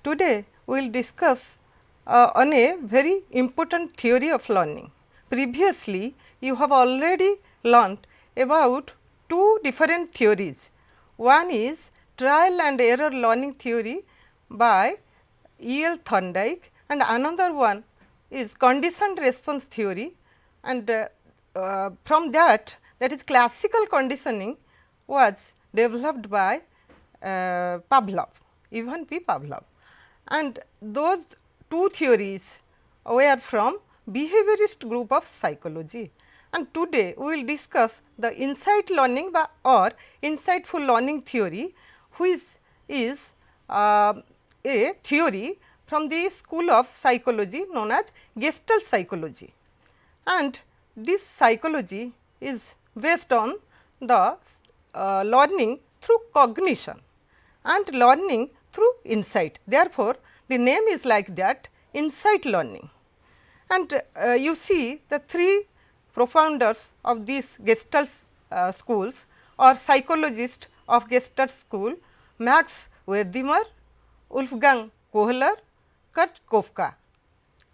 Today we will discuss on a very important theory of learning. Previously you have already learnt about two different theories. One is trial and error learning theory by E.L. Thorndike and another one is conditioned response theory, and from that is classical conditioning was developed by Pavlov, Ivan P. Pavlov, and those two theories were from behaviorist group of psychology. And today we will discuss the insight learning or insightful learning theory, which is a theory from the school of psychology known as Gestalt psychology. And this psychology is based on the learning through cognition and learning through insight. Therefore, the name is like that, insight learning. And you see the three profounders of these Gestalt schools or psychologists of Gestalt school: Max Wertheimer, Wolfgang Kohler, Kurt Koffka.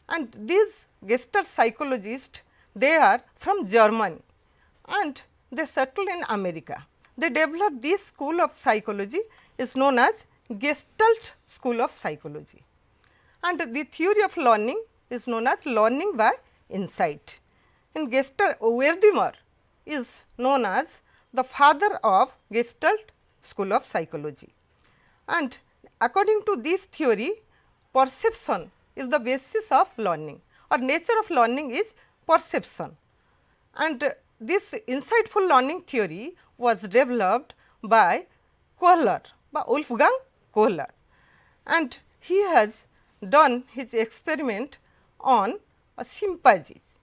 And these Gestalt psychologists, they are from Germany and they settled in America. They developed this school of psychology is known as Gestalt school of psychology, and the theory of learning is known as learning by insight. In Gestalt, Wertheimer is known as the father of Gestalt school of psychology, and according to this theory, perception is the basis of learning, or nature of learning is perception. And this insightful learning theory was developed by Kohler, by Wolfgang Kohler, and he has done his experiment on chimpanzees.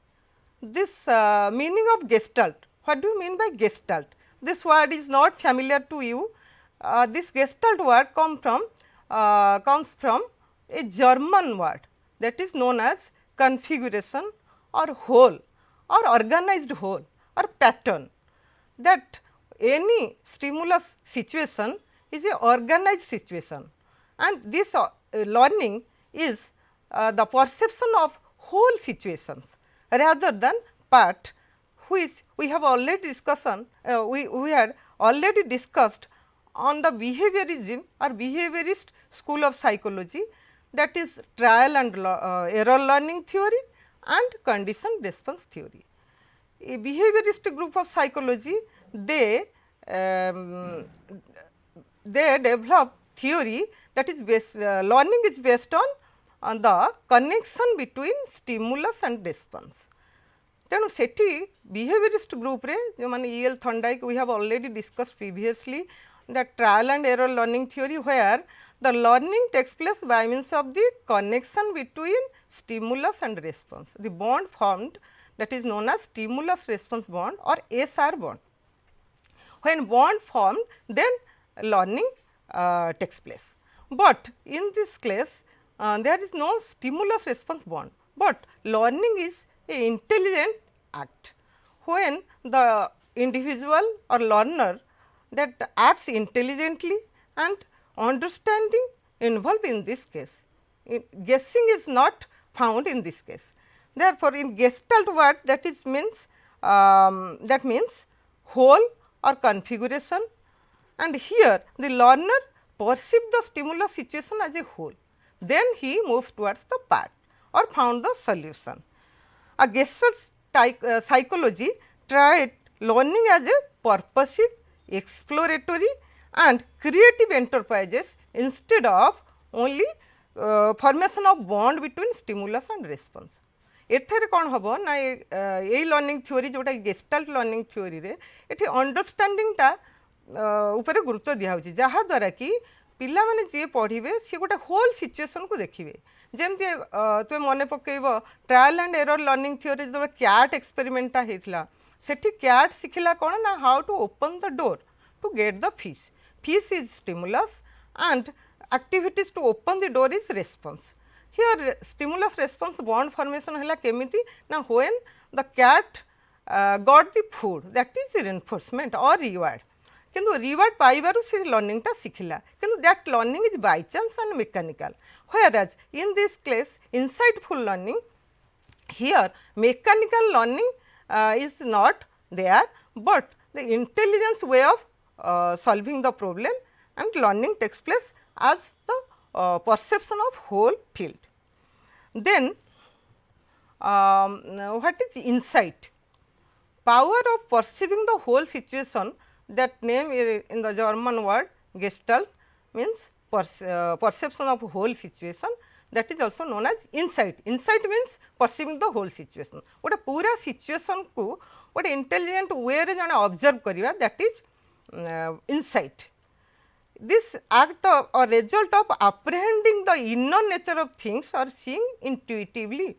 This meaning of Gestalt, what do you mean by Gestalt? This word is not familiar to you. This Gestalt word comes from a German word that is known as configuration or whole or organized whole or pattern, that any stimulus situation is a organized situation, and this learning is the perception of whole situations rather than part, which we have already discussed we had already discussed on the behaviorism or behaviorist school of psychology, that is trial and error learning theory and conditioned response theory. A behaviorist group of psychology, they develop theory that is learning is based on the connection between stimulus and response. ତେଣୁ ସେଠି behaviorist group ରେ ଯେଉଁମାନେ E.L. Thorndike, we have already discussed previously that trial and error learning theory, where the learning takes place by means of the connection between stimulus and response. The bond formed, that is known as stimulus response bond or SR bond. When bond formed, then learning takes place. But in this case, there is no stimulus response bond, but learning is a intelligent act. When the individual or learner that acts intelligently and understanding involved in this case, guessing is not found in this case. Therefore, in Gestalt word, that is means that means whole or configuration, and here the learner perceives the stimulus situation as a whole, then he moves towards the part or found the solution. A Gestalt psychology tried learning as a purposive, exploratory and creative enterprises instead of only formation of bond between stimulus and response. एठारे कौन हम ना ये learning theory जोटा gestalt learning theory रे एठी अंडरस्टैंडिंगटा ऊपर गुरुत्व दिया होची, जहाँ द्वारा कि पिला माने जे पढ़िबे से गोटे होल सिचुएशन को देखिबे. जेमती तुम मन पकेब trial and error learning theory जो कैट एक्सपेरिमेंटा होता सेठी कैट शिखला कौन ना how to open the door to get the fish. Fish is stimulus and activities to open the door is response. Here stimulus response bond formation hela kemiti na when the cat got the food, that is reinforcement or reward. किंतु reward पाइबारु से learning टा शिखिला किंतु that learning is by chance and mechanical whereas in this case insightful learning here mechanical learning is not there, but the intelligence way of solving the problem and learning takes place as the perception of whole field. Then what is insight? Power of perceiving the whole situation, that name is in the German word Gestalt, means perception of whole situation, that is also known as insight. Insight means perceiving the whole situation. गोटे पूरा situation को गोटे intelligent way रे जने observe करिवा, that is insight. This act of or result of apprehending the inner nature of things or seeing intuitively.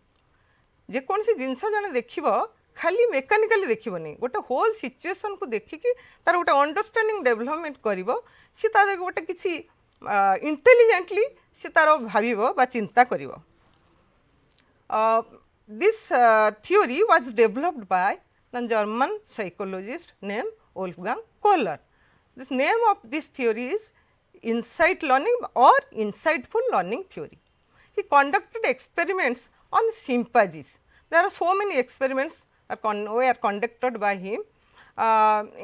जे कौन सी जिनस जने देखिबो खाली मेकानिकली देखिबो नहीं, गोटे होल सिचुएशन को देखिकी तार गोटे अंडरस्टैंडिंग डेवलपमेंट करिवो, सी तार गोटे किछि इंटेलिजेंटली से तार भाविबो बा चिंता करिवो. This theory was developed by the German psychologist named Wolfgang Kohler. This name of this theory is insight learning or insightful learning theory. He conducted experiments on chimpanzees. There are so many experiments were conducted by him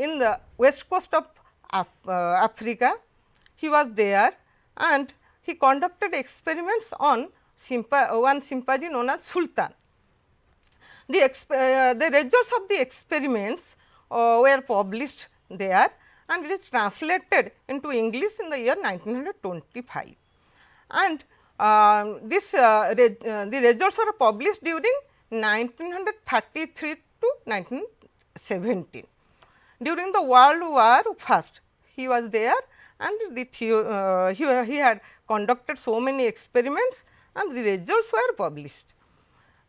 in the west coast of Africa. He was there and he conducted experiments on one chimpanzee known as Sultan. The results of the experiments were published there and it is translated into English in the year 1925. And the results were published during 1933 to 1917. During the World War I, he was there and he had conducted so many experiments and the results were published.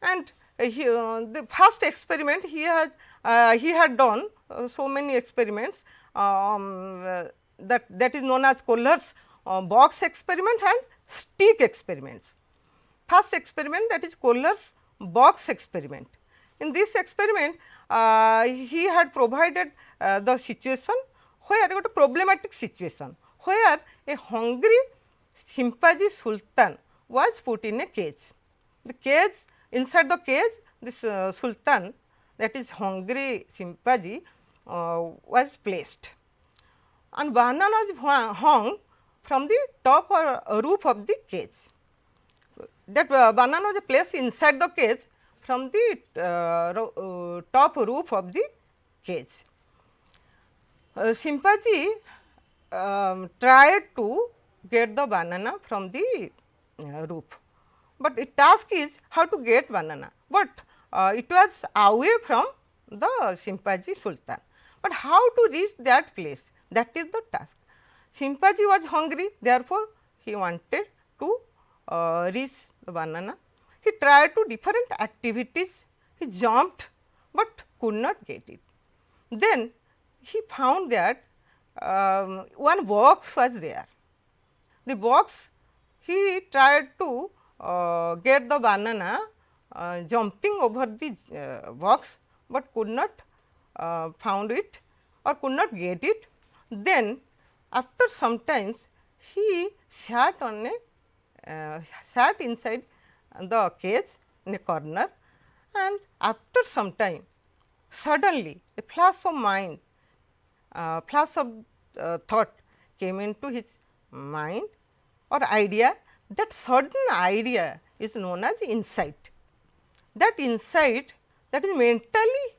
And the first experiment he had done so many experiments that is known as Kohller's box experiment and stick experiments. First experiment, that is Kohller's box experiment. In this experiment he had provided the situation where a problematic situation where a hungry chimpanzee Sultan was put in a cage. The cage, inside the cage, this Sultan, that is hungry chimpanzee, was placed, and bananas hung from the top or roof of the cage. That banana was placed inside the cage from the top roof of the cage. Chimpanzee tried to get the banana from the roof, but the task is how to get banana, but it was away from the chimpanzee Sultan. But how to reach that place, that is the task. Chimpanzee was hungry, therefore he wanted to reach the banana. He tried to different activities, he jumped but could not get it. Then he found that one box was there. The box, he tried to get the banana jumping over the box, but could not found it or could not get it. Then after some times he sat on a sat inside the cage in a corner, and after some time suddenly a flash of mind, flash of thought came into his mind or idea. That sudden idea is known as insight. That insight, that is mentally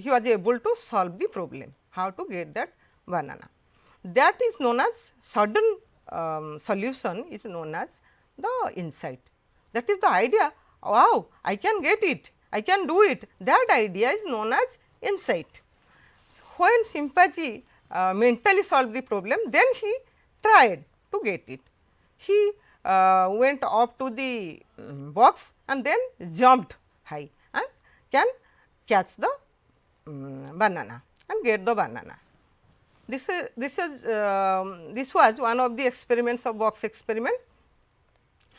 he was able to solve the problem, how to get that banana. That is known as sudden solution is known as the insight. That is the idea, wow, I can get it, I can do it, that idea is known as insight. When chimpanzee mentally solved the problem, then he tried to get it. He went up to the box and then jumped high and can catch the banana and get the banana. This was one of the experiments of box experiment.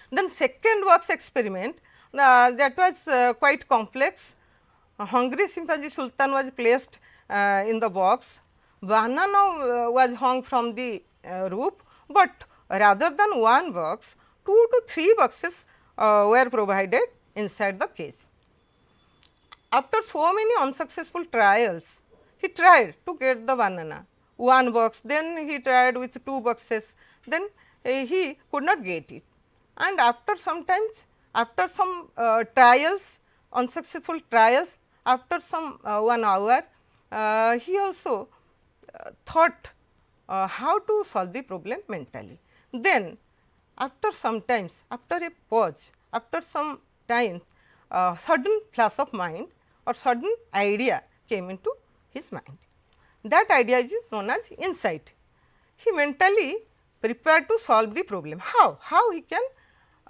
Then second box experiment, that was quite complex. A hungry chimpanzee Sultan was placed in the box, banana was hung from the roof, but rather than one box, 2 to 3 boxes were provided inside the cage. After so many unsuccessful trials, he tried to get the banana, one box, then he tried with 2 boxes, then he could not get it. And after sometimes, after some trials, unsuccessful trials, after some 1 hour, he also thought how to solve the problem mentally. Then after some times, after a pause, after some time, sudden flash of mind or sudden idea came into his mind. That idea is known as insight. He mentally prepared to solve the problem. How he can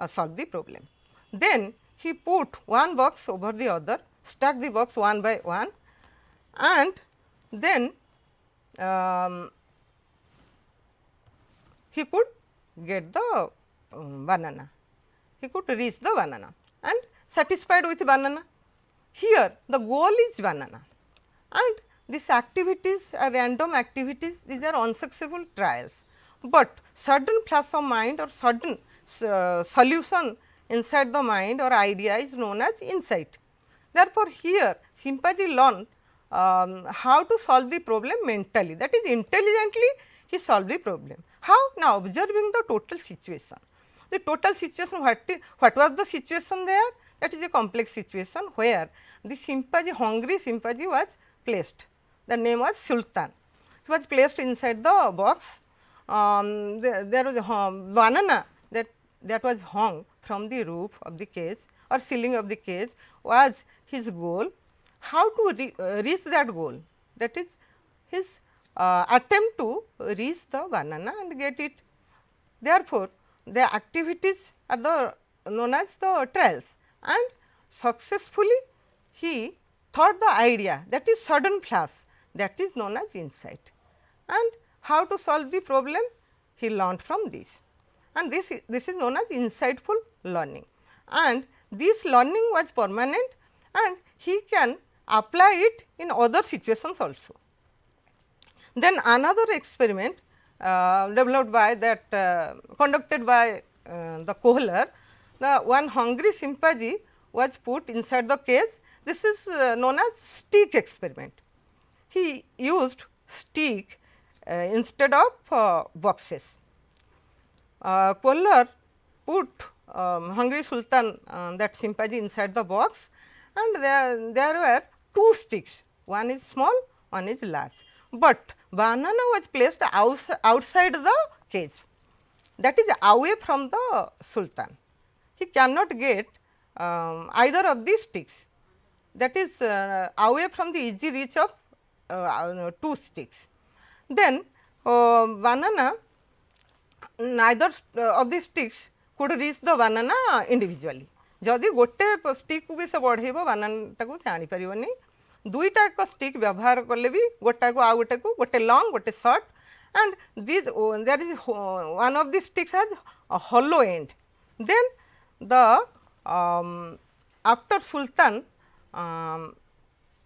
solve the problem. Then he put one box over the other, stack the box one by one, and then he could get the banana. He could reach the banana and satisfied with banana. Here the goal is banana, and these activities are random activities, these are unsuccessful trials, but sudden flash of mind or sudden solution inside the mind or idea is known as insight. Therefore, here chimpanzee learned how to solve the problem mentally, that is intelligently he solved the problem. How? Now observing the total situation. The total situation, what was the situation there? That is a complex situation where the chimpanzee, hungry chimpanzee was placed. The name was Sultan. He was placed inside the box. There was a banana that was hung from the roof of the cage or ceiling of the cage was his goal. How to reach that goal? That is his attempt to reach the banana and get it. Therefore, the activities are the known as the trials, and successfully he thought the idea, that is sudden flash, that is known as insight, and how to solve the problem he learned from this, and this is known as insightful learning, and this learning was permanent and he can apply it in other situations also. Then another experiment developed by that conducted by the Kohler, the one hungry chimpanzee was put inside the cage. This is known as stick experiment. He used stick instead of boxes. Kohler put hungry Sultan, that chimpanzee, inside the box, and there were 2 sticks, one is small, one is large, but banana was placed outside the cage, that is away from the Sultan. He cannot get either of these sticks, that is away from the easy reach of 2 sticks. Then banana, neither of these sticks could reach the banana individually. जदि गोटे stick को भी से बढ़ेब बानाना को जानीपारे, दुईटा एक stick व्यवहार कले भी गोटा को आउ गोटे को गोटे लॉन्ग गोटे short, and this there is one of the sticks has a hollow end. Then the after Sultan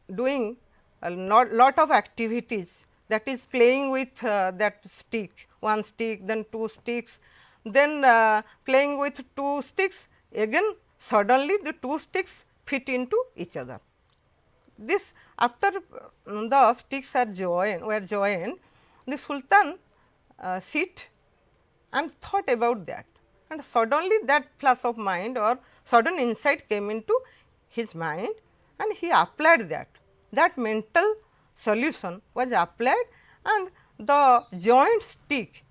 doing a lot of activities, that is playing with that stick, one stick, then 2 sticks, then playing with 2 sticks, again suddenly the 2 sticks fit into each other. This after the sticks were joined, the Sultan sit and thought about that, and suddenly that flash of mind or sudden insight came into his mind, and he applied that mental solution was applied, and the joint stick,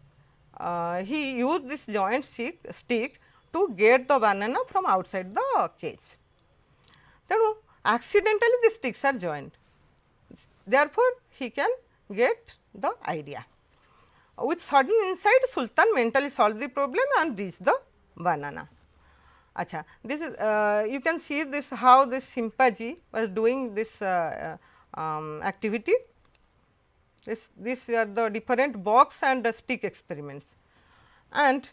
he used this joint stick to get the banana from outside the cage. Then accidentally the sticks are joined, therefore he can get the idea. With sudden insight, Sultan mentally solved the problem and reached the banana. Acha, this is you can see this how this chimpanzee was doing this activity. These are the different box and stick experiments, and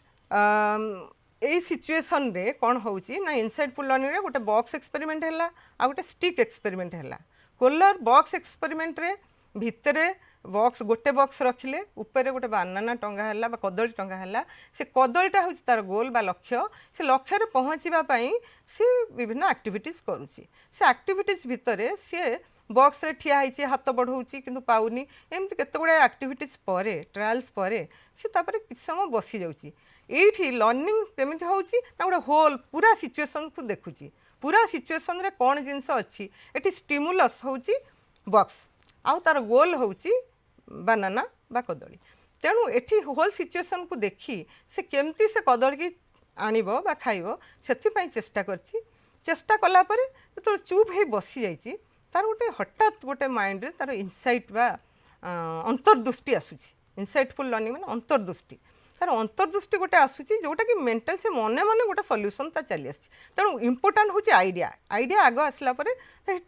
এই situation रे कौन होची ना insightful learning रे गोटे box experiment हैला आ गोटे stick experiment हैला. कोहलर बॉक्स एक्सपेरिमेंट रे भितर बॉक्स गोटे बॉक्स रखिले ऊपर गोटे बानाना टंगा है कदली टंगा है से कदलीटा हूँ तार गोल बा लक्ष्य से लक्ष्य पहुँचापी सी विभिन्न एक्टिविटीज करुच्ची से एक्टिविटीज भितर सी बॉक्स रे ठिया होइछि हाथ बढ़ाऊँगी किंतु पाउनी एमती केते गुडा एक्टिविटीज पर ट्रायल्स पर सी तापर किछ समय बसी जाउछि एठी लर्निंग केमिति होउछि ना गोटे होल पूरा सिचुएशन को देखुछि पूरा सिचुएशन रे कौन जिनस अच्छी एठी स्टिमुलस होउछि बॉक्स आउ तार गोल होउछि बानाना बा कदली तेणु एठी होल सिचुएशन को देखी से केमती से कदली की आनिबो बा खाइबो सेथि चेष्टा करछि चेष्टा कला परे तो चुप हे बसी जाइछि तार गोटे हठात गोटे माइंड रे तार इनसाइट बा अंतर्दृष्टि आसुछि इनसाइटफुल लर्निंग माने अंतर्दृष्टि तार अंतर्दृष्टि गोटे आसुछि जोटा कि मेंटल से मने मने गोटे सॉल्यूशन ता चली आछि तेणु इंपोर्टेंट होछि आइडिया आइडिया आगो आसला परे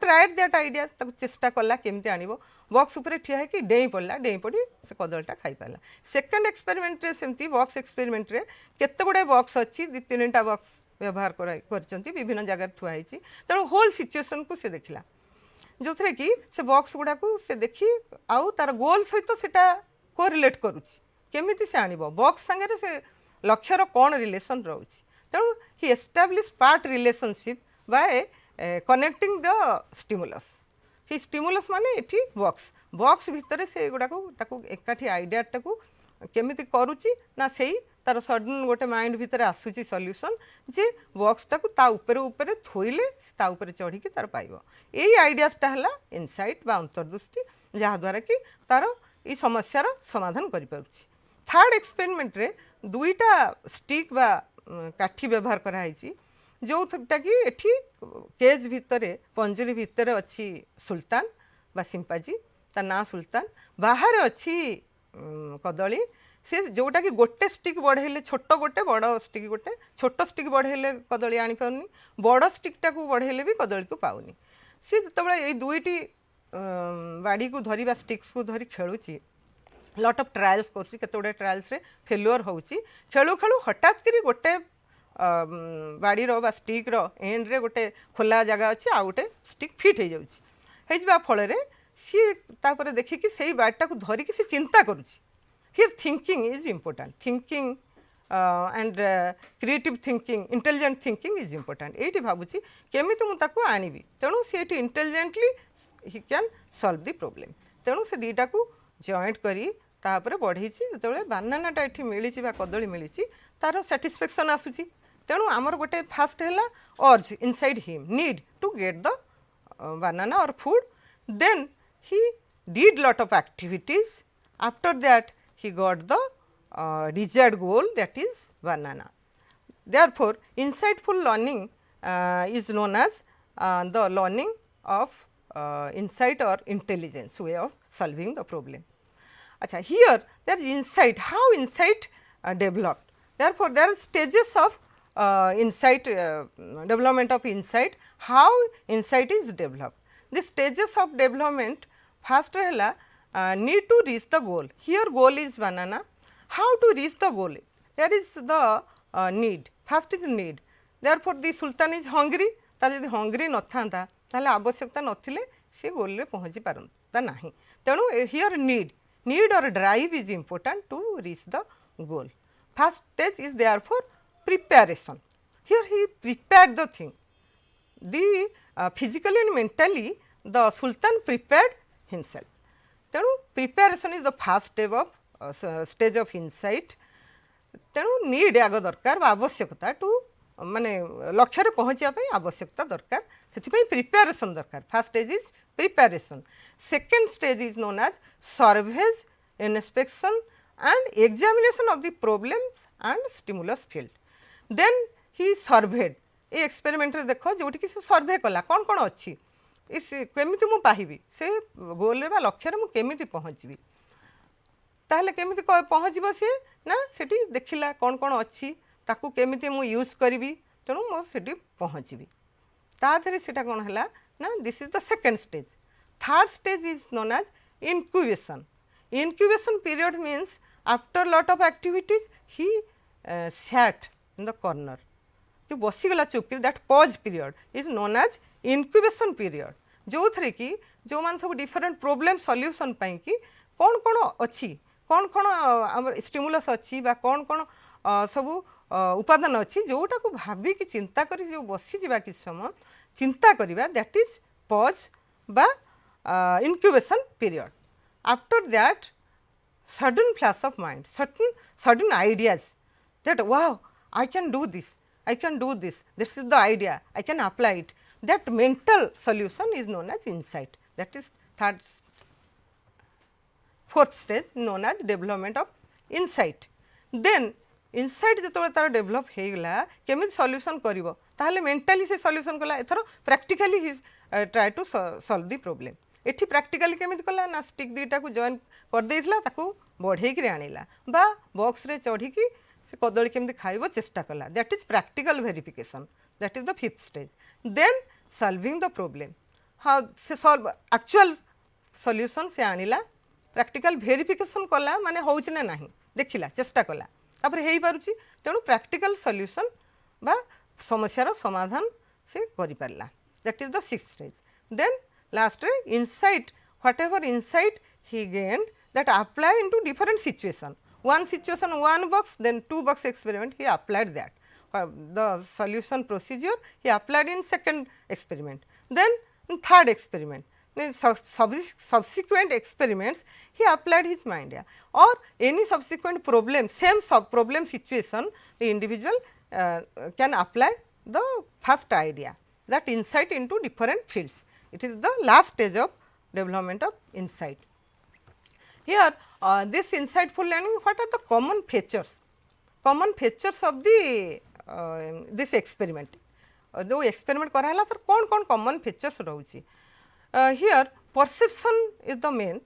ट्राइड दैट आइडिया ताको चेष्टा कला केमती आनिबो बॉक्स ऊपर ठिया है कि डेई पड़ला डेई पड़ी से कदलटा खाई पाला सेकंड एक्सपेरिमेंट रे सेमती बॉक्स एक्सपेरिमेंट रे केते गुडे बॉक्स अछि दि तीनटा बॉक्स व्यवहार करचंती विभिन्न जगह थुआ होइछि तेणु होल सिचुएशन को से देखिला जो थे कि से बॉक्स गुड़ा को से देखी आउ तार गोल सहित सेटा कोरिलेट करुच्ची केमिति से आनिबो बॉक्स संगे से लक्ष्यर कौन रिलेशन रोची तेणु he establish part relationship by connecting the stimulus से स्टिमुलस माने एठी बॉक्स बॉक्स भितर से गुड़ा को ताको एकाठी आइडियाटा को केमिति करुच्ची ना सेही तार सडन गोटे माइंड भितर आसुची सॉल्यूशन जे बॉक्स टाको ता ऊपर ऊपर थोइले ता ऊपर चढ़ी की तार पाइबो एई आइडियासटा हला इनसाइट बा अंतर्दृष्टि जहा द्वारा कि तार ई समस्यार समाधान करि पारुची थर्ड एक्सपेरिमेंट रे दुईटा स्टिक बा काठी व्यवहार करा हैची जोटा कि एठी केज भितर पंजरी भितर अच्छी सुल्तान बा सिंपाजी ता ना सुल्तान बाहर अच्छी कदली से जोटा कि गोटे स्टिक बढ़ेले छोट गोटे बड़ स्टिक गोटे छोट स्टिक बढ़ेले कदली आनी पाउनी बड़ स्टिकटा को बढ़ेले भी कदली को पाउनी सी जितेबाला ये दुईटी बाड़ी को धरी बा स्टिक्स को धरी खेलुची लट ऑफ ट्रायल्स करछि केते गुडे ट्रायल्स रे फेल्युअर होउची खेलु खेलु हठात करी गोटे बाड़ी रो बा स्टिक रो एंड रे गोटे खोला जगह अच्छी आ गोटे स्टिक फिट हो जाउची हे जिबा फल रे सी तापर देखि कि सेही बाड़ीटा को धरी कि सी चिंता करूची here thinking is important thinking and creative thinking intelligent thinking is important ये भावुची केमिति मु ताको आनिबी तेणु सी intelligently he can solve the problem तेणु से दीटा को जॉइंट करी तापर बढ़ेछि जेतेबेले बानानाटा एठी मिलिछि बा कदली मिलिछि तार सैटिस्फैक्शन आसुछि तेणु आमर गोटे फास्ट हैला urge inside him need to get the banana or food then he did lot of activities after that he got the desired goal that is banana therefore insightful learning is known as the learning of insight or intelligence way of solving the problem acha here there is insight how insight developed therefore there are stages of insight development of insight how insight is developed the stages of development first hela need to reach the goal here goal is banana how to reach the goal there is the need first is need therefore the sultan is hungry तार यदि hungry न था आवश्यकता नथिले से गोल रे पहुँची पारता नहीं तेणु हियर नीड और drive is important to reach the goal first stage is there for preparation here he prepared the thing the physically and mentally the Sultan prepared himself तेणु preparation is the first stage of insight तेणु need आग दरकार आवश्यकता to माने लक्ष्य रे पहुँचापी आवश्यकता दरकार से प्रिपेरेशन दरकार first stage is preparation second stage is known as surveys inspection and examination of the problems and stimulus field then he surveyed a experiment रे देखो जोटी कि से सर्वे कला कौन कौन अच्छी इस केमिति मु पाहिबी से गोल रे बा लक्ष्य रे मु केमिति पहुँचबी ताहले केमिति पहुँचबो से ना सेठी देखिला कौन कौन अच्छी ताकू केमिति मु यूज करी तेणु मो सेठी पहुँचबी ताधरे सेटा कौन है ना this is the second stage third stage is known as incubation period means after lot of activities he sat in the corner जो बसीगला चुपकि that pause period is known as incubation period जो थे कि जो मान सब डिफरेंट प्रोब्लेम सॉल्यूशन पाई कि कौन कौन अच्छी कौन कौन स्टिमुलस अच्छी बा कौन कौन सब उपादान अच्छी जोटा को भाविकी चिंता करी जो बसी जा कि समय चिंता करवा दैट इज पॉज बा incubation period. After that, sudden flash of mind, sudden ideas that wow, I can do this, this is the idea, I can apply it. That mental solution is known as insight. That is fourth stage known as development of insight. Then insight जो तार develop हो गला केमी solution करिवो ताहले mentally से solution कला एथरो practically he try to solve the problem. एठी प्रैक्टिकली केमिति कला ना स्टिक दुईटा को जॉइन कर देइथला ताकू बढ़ेई कि आनिला बा बॉक्स रे चढ़ी कि से कदली केमिति खाइबो चेष्टा कला. That is practical verification. That is the fifth stage. Then solving the problem how से सॉल्व एक्चुअल सॉल्यूशन से आनिला प्रैक्टिकल वेरिफिकेशन कला माने होउछि ना नाही देखिला चेष्टा कला तापर हेई पारुछि तेणु प्रैक्टिकल सॉल्यूशन बा समस्यार समाधान से करि पारला. That is the sixth stage. Then last रे insight whatever insight he gained that apply into different situation. One situation one box, then 2 box experiment he applied that. The solution procedure he applied in second experiment, then in third experiment, then subsequent experiments he applied his mind, or any subsequent problem, same problem situation the individual can apply the first idea, that insight into different fields. It is the last stage of development of insight. Here this insightful learning, what are the common features of the this experiment. जो experiment कराला तर कौन कौन common features रहुची. Here perception is the main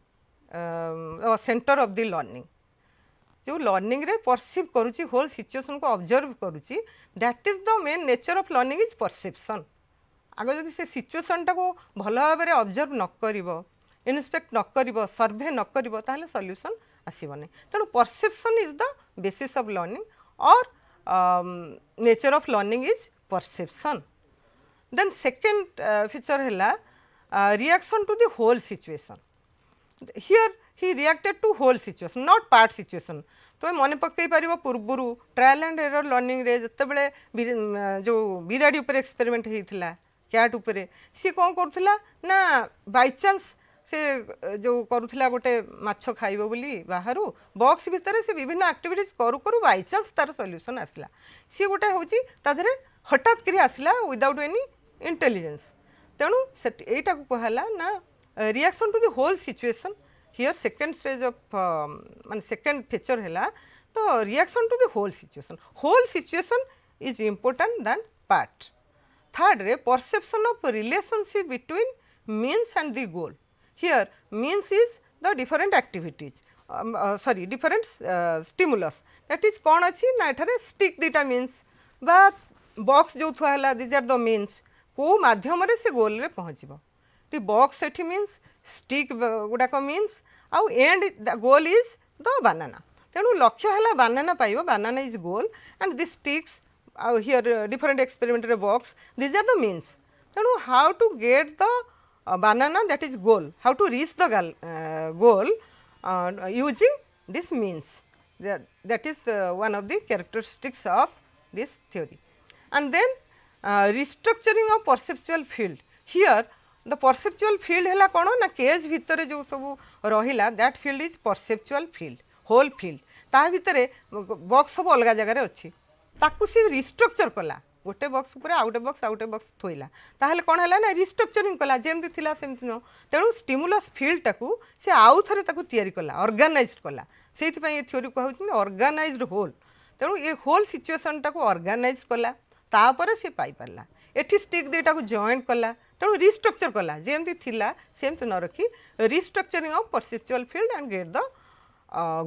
center of the learning. जो learning रे perceive करुची whole situation को observe करुची, that is the main nature of learning is perception. आगे जदि से सिचुएशन टाको भल भाव में ऑब्जर्व न करिवो, इन्स्पेक्ट न करिवो, सर्वे न करिवो ताहले सॉल्यूशन आसीबनी. तेणु perception is the basis of learning और nature of learning is perception. Then second feature हैला reaction to the whole situation. Here he reacted to whole situation, not part situation. तो मन पकई पार पूर्व ट्रायल एंड एरर लर्निंग रे जिते बड़े जो बिराड़ी उपर एक्सपेरिमेंट होता कैट उपरे सी कौन करुला ना बाय चांस से जो करुला गोटे माछ खाइब बोली बाहर बॉक्स भितर से विभिन्न एक्टिविटीज करू करू बाय चांस तार सॉल्यूशन आसला. सी गोटे हूँ तादे हठात करी आसला विदाउट एनी इंटेलिजेंस. तेणु यहीटा कहला ना reaction to the whole situation. Here second stage of second feature है तो reaction to the whole situation. Whole situation is important than part. Third रे perception of relationship between means and the goal. Here means is the different activities, different stimulus. That is कौन अच्छी ना एठारे stick दीटा means बा box जो थुआ है these are the means को माध्यम रे से goal रे पहुँचीबो. The box Sethi means stick गुड़ाक means आउ end the goal is the banana. तेणु लक्ष्य है banana पाइबो, banana is goal and the sticks here different experiment box, these are the means. तेणु how to get the banana, that is goal, how to reach the goal using this means, that is one of the characteristics of this theory. And then restructuring of perceptual field. Here the perceptual field है कौन ना cage भितर जो सब रहिला that field is perceptual field, whole field ता भितर box सब अलग जगार अच्छी ताकू सी रिस्ट्रक्चर कला गोटे बॉक्स उपर आउटे बॉक्स थोइला ताहले कौन है ना रिस्ट्रक्चरिंग कला जेमती थिला सेमती न. तेणु स्टिमुलस फील्ड टाकू से आउ थरे ताकू तैयारी कला, ऑर्गेनाइज्ड कला. सेति पई ए थ्योरी कहउछि ऑर्गेनाइज्ड होल. तेणु ये होल सिचुएशन टाकू ऑर्गेनाइज कला तापर से पाई पारला. एठी स्टिक दुईटा को जॉइन कला तेणु रिस्ट्रक्चर कला जेमती थिला सेमती न रखी restructuring of perceptual field and get the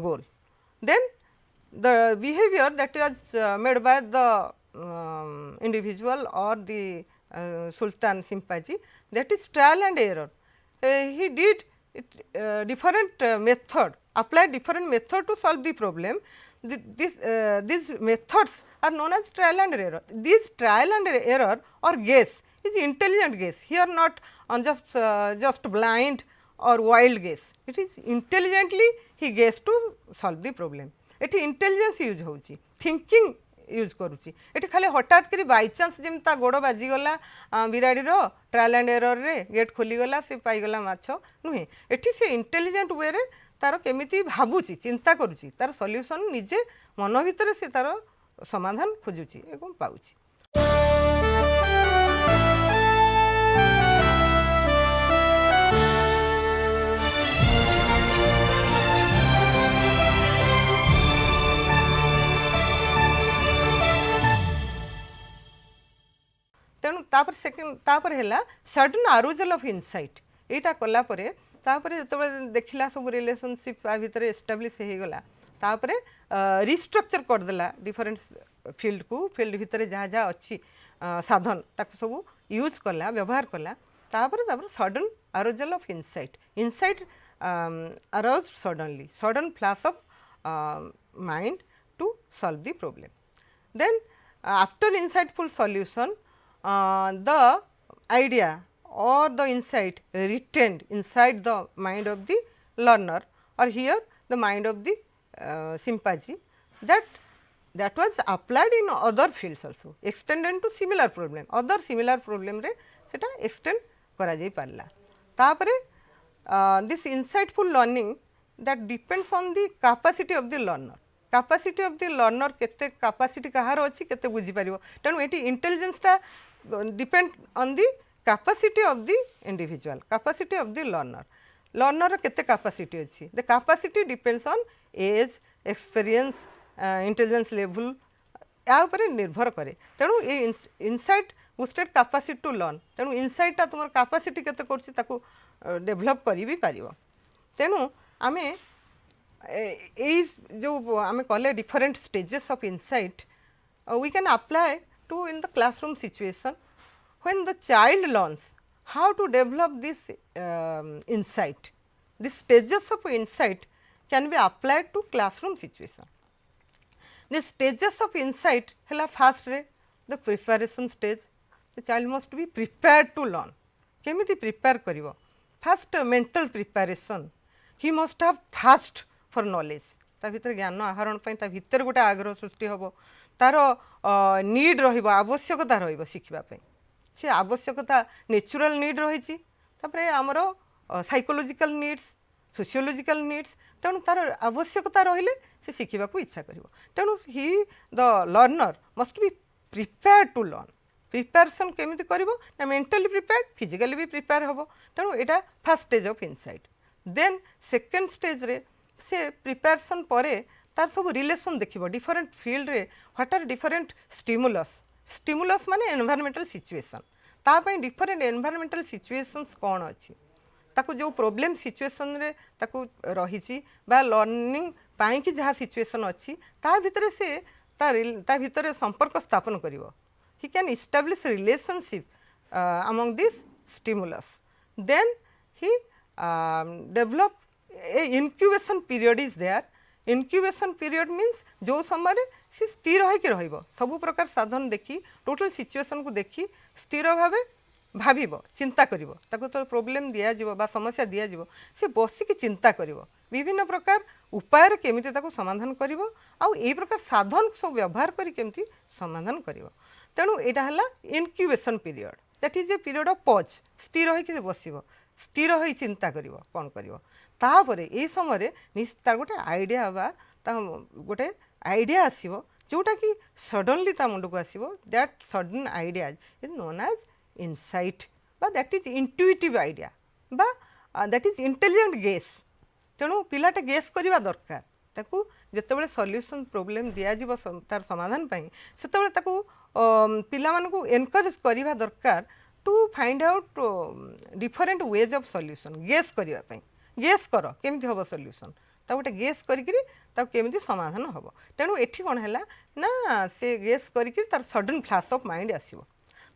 goal. Then the behaviour that was made by the individual or the sultan Simpaji, that is trial and error. He did different method, applied different method to solve the problem. These methods are known as trial and error. These trial and error or guess is intelligent guess. Here not on just blind or wild guess. It is intelligently he guessed to solve the problem. Eighty intelligence use होची, thinking use करुची. Eighty खाली हठात करी by chance GeM ता गोड़ बाजीगला बिराड़ीर trial and error रे gate खोलीगला से पाईगला माछ नुहे. एटी से इंटेलिजेंट वे रे तार केमिति भाबुची चिंता करुची तार सॉल्यूशन निजे मन भितर से तार समाधान खोजुची एवं पाउची. तेणु तापर सेकेंड तापर हैला सडन अरूजल ऑफ इनसाइट. एटा कला परे तापर जतबे देखिला सब रिलेशनशिप आ भितर एस्टाब्लिश हे गला तापर रिस्ट्रक्चर कर देला डिफरेंट फील्ड को. फील्ड भितर जहाँ जहाँ अच्छी साधन ताको सब यूज कला व्यवहार कला. तापर sudden arousal of insight. Insight arouse suddenly sudden flash of mind to solve the problem. Then after insightful solution the idea or the insight retained inside the mind of the learner or here the mind of the chimpanzee that was applied in other fields also extended to similar problem. other similar problem रे सेटा extend करा जाई पारला. तापरे this insightful learning that depends on the capacity of the learner. capacity of the learner केते capacity कहार अछि केते बुझी पारिबो. तेणु एटी इंटेलिजेंस टा depend on the capacity of the individual, capacity of the learner. learner केते capacity अछि. the capacity depends on age, experience, intelligence level या ऊपर निर्भर करे. तेणु ए insight boosted capacity to learn. तेणु insight ता तुमर capacity केते करछि ताको डेवलप करि भी पारिबो. तेणु आमे ए जो आमे कहले different stages of insight we can apply to in the classroom situation when the child learns how to develop this insight. These stages of insight can be applied to classroom situation. The stages of insight hela first re the preparation stage. The child must be prepared to learn. केमिति prepare करिवो. First mental preparation. He must have thirst for knowledge. ता भितर ज्ञान आहरण पई ता भितर गोटे आग्रह सृष्टि होबो. तार नीड रहिबो आवश्यकता रहिबो शिखिबा पई. से आवश्यकता नेचुरल नीड रहिछि. तापरे हमरो साइकोलॉजिकल नीड्स, सोशियोलॉजिकल नीड्स. तेणु तार आवश्यकता रहिले से शिखिबा को इच्छा करिवो. तेणु he the learner must be prepared to learn. Preparation केमिति करिवो ना मेंटली प्रिपेयर्ड, फिजिकली भी प्रिपेयर होबो. तेणु एटा first stage of insight. Then second stage रे से प्रिपेरेशन परे तार सब रिलेशन देखिबो डिफरेंट फील्ड रे what are different stimulus. Stimulus माने एनवायरमेंटल सिचुएशन. ता पई डिफरेंट एनवायरमेंटल सिचुएशंस कोन अछि ताको जो प्रॉब्लम सिचुएशन रे ताको रहिछि बा लर्निंग पाई कि जहाँ सिचुएशन अछि ता भितर से ता भितर संपर्क स्थापन करिवो. he can establish a relationship among these stimulus. Then he develop a incubation period is there. incubation period means जो समय से स्थिर होइके रहिबो सब प्रकार साधन देखी टोटल सिचुएशन को देखी स्थिर भावे भाबिबो चिंता करिवो. ताको तो प्रॉब्लम दिया जिवो बा समस्या दिया जिवो से बसिक चिंता करिवो विभिन्न प्रकार उपाय रे केमिति ताको समाधान करिवो आ एई प्रकार साधन सब व्यवहार करी केमिति समाधान करिवो. तेणु एटा हला incubation period. That is a period of pause. स्थिर होइके बसिबो स्थिर होई चिंता करिवो कोन करिवो. तापरे एई समय रे निस्तार गोटे आइडिया बा ता गोटे आइडिया आसीबो जोटा कि सडनली ता मुंड को आसीबो. That sudden idea is known as insight बा दैट इज इंट्यूटिव आइडिया बा दैट इज इंटेलिजेंट गेस. तेणु पिलाटा गेस करिवा दरकार. ताकू जेतेबेले सॉल्यूशन प्रॉब्लम दिया जिवो तार समाधान पई सेतेबेले ताकू पिला मानकू एनकरेज करिवा दरकार to find out different ways of solution. Guess करिवा पई गेस कर केमिति होबो सॉल्यूशन ता गोटे गेस करिकरी ता केमिति समाधान होबो. तेणु एठी कोन हैला ना से गेस करिकरी तार सडन फ्लैश ऑफ माइंड आसीबो.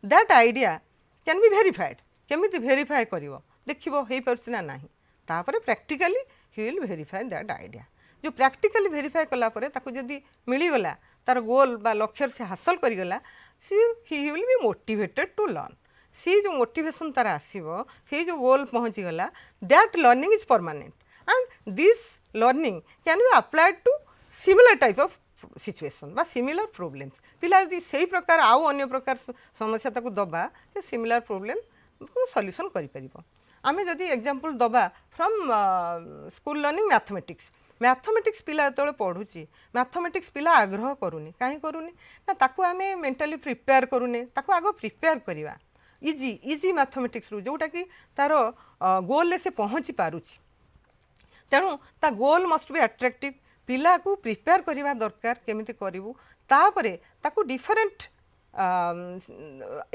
That idea can be verified. केमिति वेरीफाई करिवो देखिबो हेई परछि ना नाही. तापरे practically he will verify that idea. जो प्रैक्टिकली वेरीफाई कला परे ताको जदी मिली गला तार गोल बा लक्ष्य से हासिल करी गला he will be motivated to learn. सी जो मोटिवेशन तार आसीबो से जो गोल पहुँची गला that learning is permanent and this learning can be applied to similar type of situation बा सिमिलर प्रोब्लेम्स पिला यदि सही प्रकार आउ अन्य प्रकार समस्या ताकू दबा सिमिलर प्रोब्लेम को सॉल्यूशन करि परिबो आमे जदि एग्जांपल दबा फ्रॉम स्कूल लर्निंग मैथमेटिक्स पिला जो पढ़ुची मैथमेटिक्स पिला आग्रह करूनी कहीं करूनी ना ताकू आमे मेंटली प्रिपेयर करूने ताकू आगो प्रिपेयर करिवा इजी मैथमेटिक्स रु जोटा कि तार गोल से पहुँची पारुची तेणु ता गोल मस्ट बी अट्रैक्टिव पिला को प्रिपेयर करवा दरकार केमिति करिवु तापरे ताकू डिफरेंट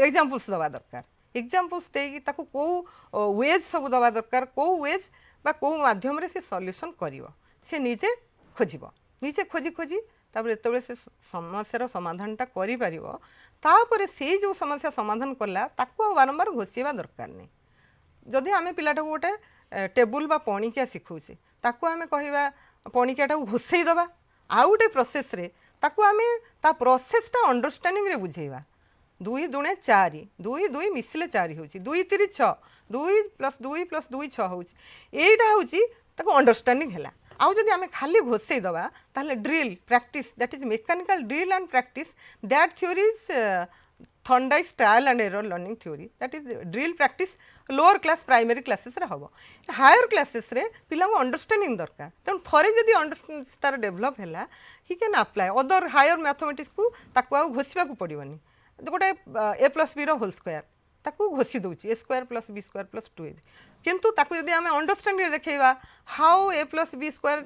एग्जांपल्स दवा दरकार एग्जांपल्स देकी ताकू को वेज सब दवा दरकार को वेज बा को माध्यम रे से सॉल्यूशन करिवो से निजे खोजिबो निजे खोजी खोजी तापर एतबे से समस्यार समाधानटा करि पारिबो तापरे से जो समस्या समाधान कला ताकू बारंबार घोषिबा दरकार नहीं जदि आमे पिलाटा गोटे टेबुल बा पणिकिया शिखौछे ताकू आमे कहिबा पणिकियाटा घोषई दबा आउ गोटे प्रोसेस रे ताकू आमे ता प्रोसेसटा अंडरस्टैंडिंग रे बुझेबा 2 दुणे 4 2 2 मिसले 4 होची 2 3 6 2 + 2 6 होची एटा होची ताकू अंडरस्टैंडिंग हैला आउ जदि आमे खाली घोषई दबा ताले drill practice that is mechanical drill and practice that theory is Thorndike's trial and error learning theory that is drill practice lower class primary classes रे हबो हायर क्लासेस रे पिला अंडरस्टैंडिंग दरकार तेणु थरे जदि अंडरस्टैंडिंग तार डेभलप हैला he can apply other higher mathematics को ताकू आ घोषिबा को पड़िबनी गोटे a + b रो होल स्क्वायर ताकू घोषि दउची a² + b² + 2ab किंतु ताकू यदि आमे अंडरस्टैंडिंग देखैबा हाउ a + b²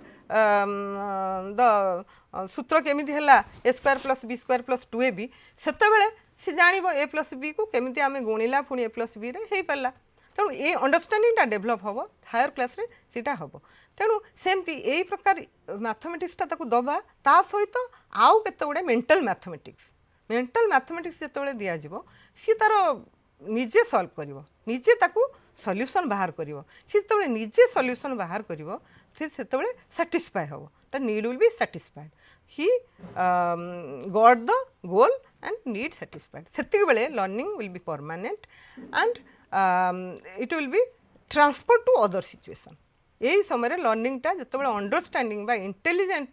द सूत्र केमिति हैला a² + b² + 2ab सेते बेले से जानिबो a + b को केमिति आमे गुणिला पुनी a + b रे हेई पाला तेणु ए अंडरस्टैंडिंगटा डेभलप हम हायर क्लास रे सीटा हम तेणु सेमती यही प्रकार मैथमेटिक्सटा ताकू दबा ता सहित आउ केते गुडे मेंटल मैथमेटिक्स जेतेबेले दिया जिवो सी तार निजे सॉल्व करिवो निजे ताकू सॉल्यूशन बाहर करिवो सी जेतेबेले निजे सॉल्यूशन बाहर करिवो से सेतेबेले सैटिस्फाई हो the need will be satisfied he got the goal and need satisfied सेतिक बेले learning will be permanent and it will be transfer to other situation यही समय लर्निंगटा जिते अंडरस्टैंडिंग बा इंटेलिजेंट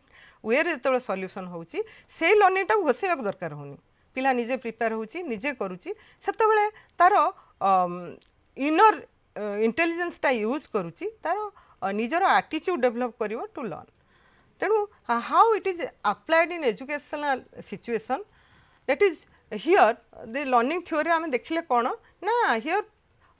वे जो सॉल्यूशन होची से लर्निंगटा घोषाइबा दरकार होनी पिला निजे प्रिपेयर होची निजे करूची सेतेबेले तार इनर इंटेलिजेंसटा यूज करूची तार निजर एटीट्यूड डेवलप करिवो टू लर्न तेणु how it is applied in educational situation that is here the learning theory आम देखिले कौन ना here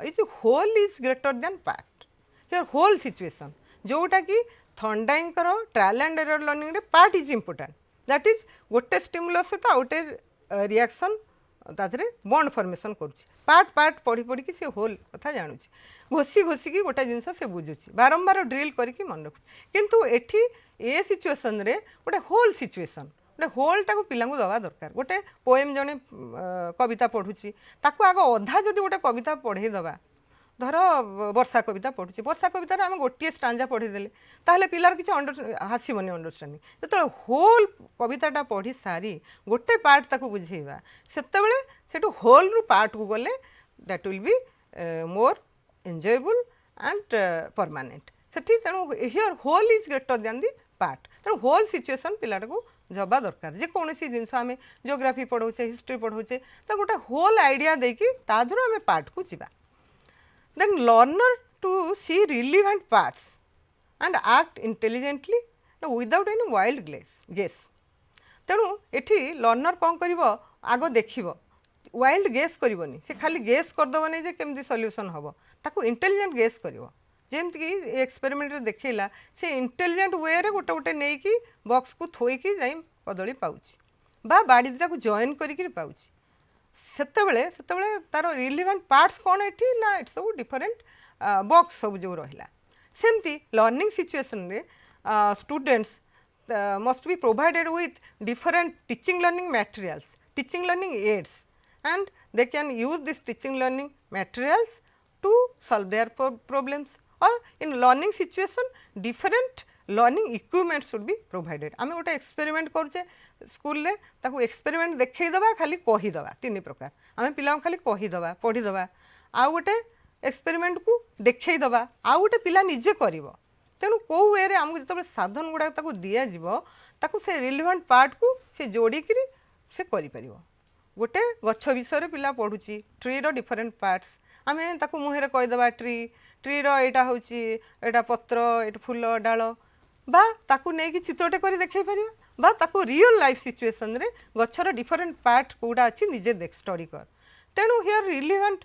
is whole is greater than part here whole situation जोटा कि Thorndike trial and error learning रे part is important that is गोटे stimulus सहित आउटे रिएक्शन ताधरे बॉन्ड फॉर्मेशन करुच्ची पार्ट पढ़ी पढ़ी सी होल कथा जानूची घोषी घोषिकी गोटे जिनस से बुझुची बारंबार ड्रिल करके मन रखुची किंतु एठी ए सिचुएशन रे गोटे होल सिचुएशन गोटे होलटा को पिला दवा दरकार गोटे पोएम जड़े कविता पढ़ुची ताकू आग अधा जदि गोटे कविता पढ़े दवा धर वर्षा कविता पढ़ुची वर्षा कवितार आम गोटे स्टांजा पढ़ीदेले ताहले पिलार किसी आसबनी अंडरस्टैंडिंग जो होल कविताटा पढ़ी सारी गोटे पार्ट ताकू बुझेबा सेतेबेले सेटू होल रु पार्ट को गले that will be more enjoyable and permanent सेठी तेणु here whole is greater than the part तेणु होल सिचुएशन पिलाटा को जबा दरकार जेकोसी जिनस आम जियोग्राफी पढ़ौचे हिस्ट्री पढ़ौचे तो गोटे होल आइडिया देकी ताधर आम पार्ट को जीवा then learner to see relevant parts and act intelligently without any wild guess तेणु एठी लर्नर कौन करिवो आगो देखिवो वाइल्ड गेस करिवोनी से खाली गेस करदबनी जे केमती सॉल्यूशन हबो ताको इंटेलिजेंट गेस करिवो जेमति कि एक्सपेरिमेंट रे देखैला से इंटेलिजेंट वे रे गोटे गोटे नै कि बॉक्स को थोइकी जाई कदली पाउची बा बाडी दिटा को जॉइन करिकि पाउची सेतेबेले तार रिलेवेंट पार्ट्स कौन एठी ना इट्स सब डिफरेंट बॉक्स सब जो रहिला सेमती लर्निंग सिचुएशन रे students must be provided with different teaching learning materials teaching learning aids and they can use this teaching learning materials to solve their problems or in learning situation different learning equipment should be provided आम गोटे experiment करुचे school रे ताकू experiment देखईदबा खाली कहीदबा तीन प्रकार आम पिला खाली कहीदबा पढ़ीदबा आउ गोटे एक्सपेरिमेंट को देखईदबा आउ गोटे पिला निजे कर तेणु कौ वे आमको जो साधन गुड़ाक दिज्व से रिलेवेंट पार्ट को से जोड़िकी से करें गोटे गछ विषय पिला पढ़ुची ट्री रो डिफरेंट पार्ट्स आम ताकू मुहर कहीदबा ट्री रो यहाँ हूँ यहाँ पत्र ये फूल डाल बा ताकू नहीं चित्रटे कर देखे पार बा ताकू रियल लाइफ सिचुएशन रे गछर डिफरेंट पार्ट कौटा अच्छी निजे देख स्टडी कर तेणु here relevant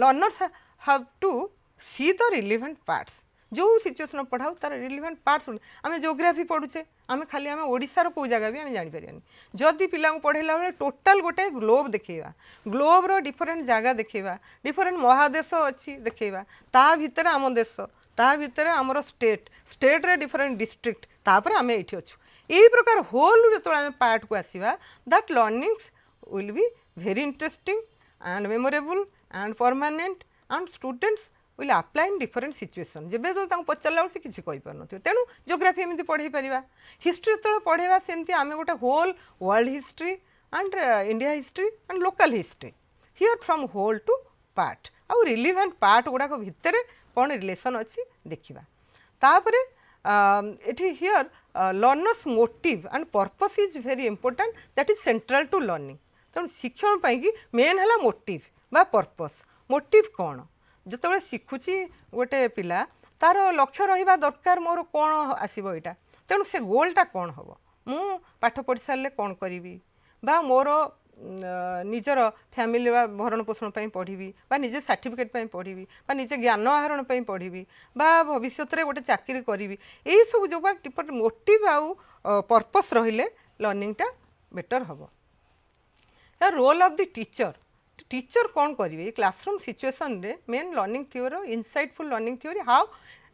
learners have to see the relevant parts जो सिचुएशन पढ़ाऊ तार रिलेवेंट पार्ट्स आम जियोग्राफी पढ़ुचे आम खाली आम ओडिशार को जगह भी आम जापर जदि पिला पढ़ेला बेले टोटाल गोटे ग्लोब देखा ग्लोब रो डिफरेंट जगह देखा डिफरेंट महादेश अच्छी देखा ता भितर आम देश ता भितर आमर स्टेट रे डिफरेंट डिस्ट्रिक्ट तापर आम ये अच्छु यही प्रकार होल जो आम पार्ट को आसवा that learnings will be very interesting and memorable and permanent and students will apply in different situation जब तो पचारा से किसी कहीपर तेणु जियोग्राफी एमती पढ़े पार हिस्ट्री जो पढ़ेगा सेमती आम गोटे whole world history and India history and local history here from whole to part आउ रिलेवेंट पार्ट गुड़ाक भितर कौन रिलेशन अच्छी देखा तापर एटी here learners motive and purpose is very important that is central to learning तेणु शिक्षण पाई मेन है मोटिव बा पर्पस मोटिव कौन जो शिखुची गोटे पिला तार लक्ष्य रहा दरकार मोर कौन आसब यहाँ तेणु से गोलटा कौन हम मु पाठ पढ़ी सारे कौन करी बा मोर निजर फैमिली भरण पोषण पढ़ी बा निजे सर्टिफिकेट पढ़ी बा निजे ज्ञान आहरण पढ़ी बा भविष्य में गोटे चाकरी करी यही सब जो मोटिव आउ पर्पस रहिले लर्निंगटा बेटर हम रोल ऑफ द टीचर कौन करेंगे क्लासरूम सिचुएशन रे main learning theory insightful learning theory how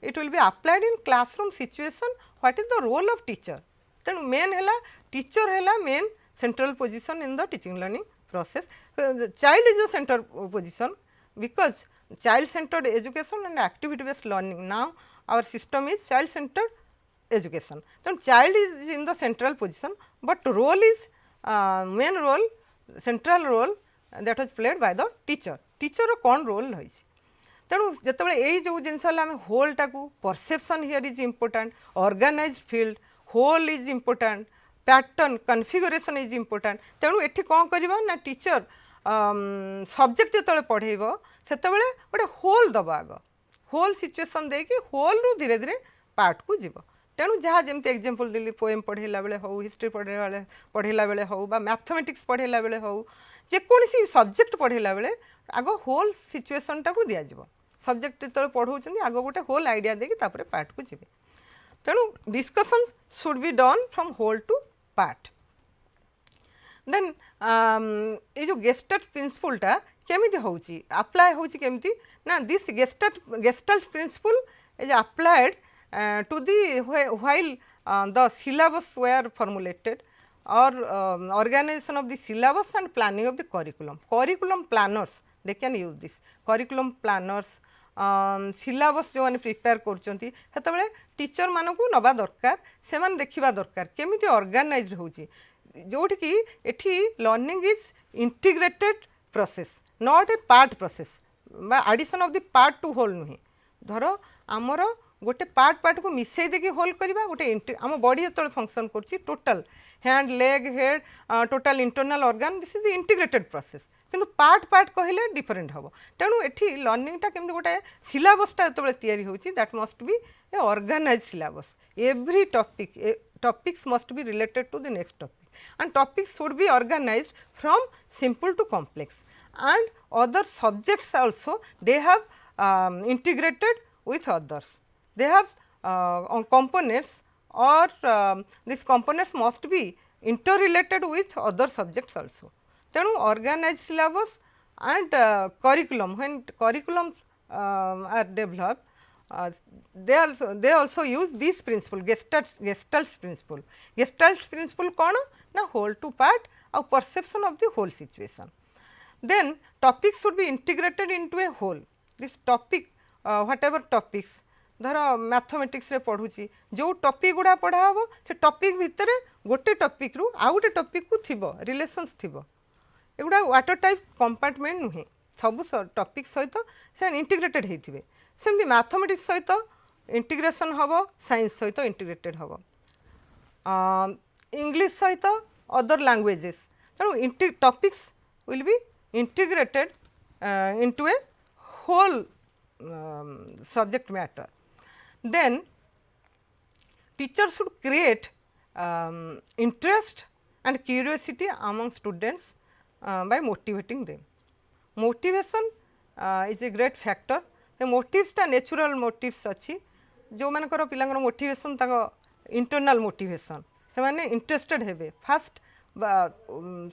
it will be applied in classroom situation what is the role of teacher तेणु मेन है टीचर है main central position in the teaching learning process child is the centre position because child centred education and activity based learning now our system is child centred education तेणु child is in the central position but role is main role central role that was played by the teacher कौन role रही तेणु जिते यही जो जिनस आम होलटा को perception here is important organise field whole is important pattern configuration is important तेणु ये कौन करवा ना टीचर सब्जेक्ट जो पढ़ेब से गोटे होल दबा आग होल सिचुएसन देखिए होल रु धीरे धीरे पार्ट को जीव तेणु जहाँ जमी एग्जांपल देली पोएम पढ़ेला बेले हो हिस्ट्री पढ़ेला बेले हो बा मैथमेटिक्स पढ़ेला बेले हो जेकोसी सब्जेक्ट पढ़ेला बेले आग होल सिचुएसनटा को दिज्व सब्जेक्ट जो पढ़ाऊँ आग गोटे होल आइडिया देखिए तापर पार्ट को जी तेणु discussion should be done from whole to part then ये जो गेस्टाल्ट प्रिंसिपलटा केमिति होउची अप्लाई होउची केमिति ना this gestalt principle is applied to the while the syllabus were formulated or organization of the syllabus and planning of the curriculum planners they can use this curriculum planners syllabus जो माने prepare करचंती सेतबेले teacher मानकू नबा दरकार से माने देखिबा दरकार केमिति organised होउची जोठी कि एठी learning is integrated process not a part process बा addition of the part to whole नुहे धर आमर गोटे पार्ट को मिसई देकी होल करवा गोटे आम बॉडी जो फंक्शन कर total hand leg head total internal organ this is integrated process किंतु पार्ट कहले डिफरेंट हम तेणु ये लर्निंगटा केमती गोटे सिलेबसटा जो तैयारी होची that must be a organise syllabus every topics must be related to the next topic and topics should be organised from simple to complex and other subjects also they have integrated with others they have components or these components must be interrelated with other subjects also tenu organized syllabus and curriculum when curriculum are developed they also use this principle Gestalt's principle kon na whole to part or perception of the whole situation then topics should be integrated into a whole this topic whatever topics धर mathematics रे पढ़ुची जो topic गुड़ा पढ़ा हम से topic भितर गोटे topic रु आउ गोटे टॉपिक को थिबो रिलेशंस थिबो एगुड़ा वाटर टाइप कंपार्टमेंट नुहे सब टॉपिक सहित से इंटीग्रेटेड होइथिबे सेमती मैथमेटिक्स सहित इंटीग्रेशन हबो साइंस सहित इंटीग्रेटेड हबो इंग्लिश सहित अदर लैंग्वेजेस तेणु topics will be integrated into a whole subject matter. Then teacher should create interest and curiosity among students by motivating them. Motivation is a great factor. The motives ta natural motives अच्छी जो मानकर पिलांगर motivation ताको internal motivation से माने interested हेबे fast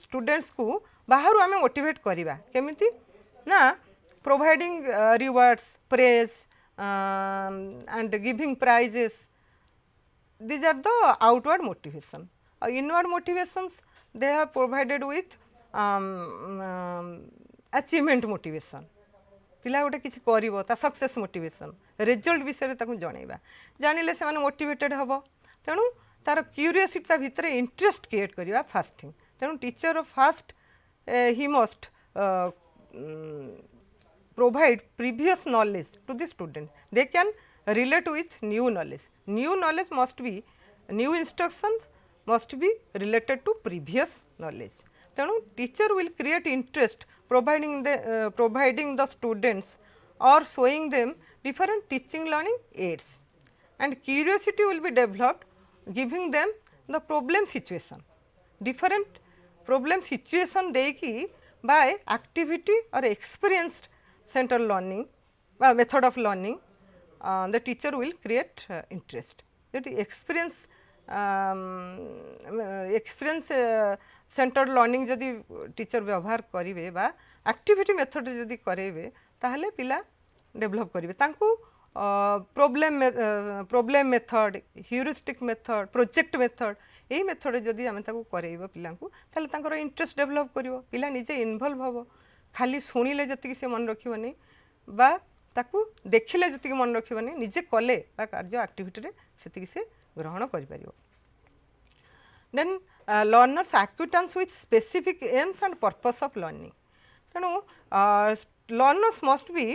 students को बाहर आम मोटिवेट करवा केमिति ना providing rewards praise and giving prizes these are the outward motivation. Inward motivations they are provided with achievement motivation. पिला गोटे किसी करिवो ता सक्सेस मोटिवेशन रिजल्ट विषय ताकू जणैबा जानिले से माने मोटिवेटेड हबो तेणु तार क्यूरियोसिटी ता भितर इंटरेस्ट क्रिएट करवा फास्ट थिंग तेणु teacher fast he must provide previous knowledge to the student. They can relate with new knowledge. New knowledge must be new instructions must be related to previous knowledge. Then teacher will create interest providing the students or showing them different teaching learning aids, and curiosity will be developed giving them the problem situation different problem situation देकी by activity or experienced center learning by method of learning the teacher will create interest. That experience centered learning जदि teacher व्यवहार करिवे बा activity method जदि करेबे ताहले पिला develop करिवे तांको problem method heuristic method project method यही मेथड जदि आम करेब पिला तार इंटरेस्ट डेभलप कर पिला निजे इनवल्व हम खाली शुणिले जी से मन रखनी बा ताकू देखिले जी मन रखनी निजे कले कार्य आक्टिविटी से से ग्रहण कर then learners acquaintance with specific aims and purpose of learning तेणु learners must be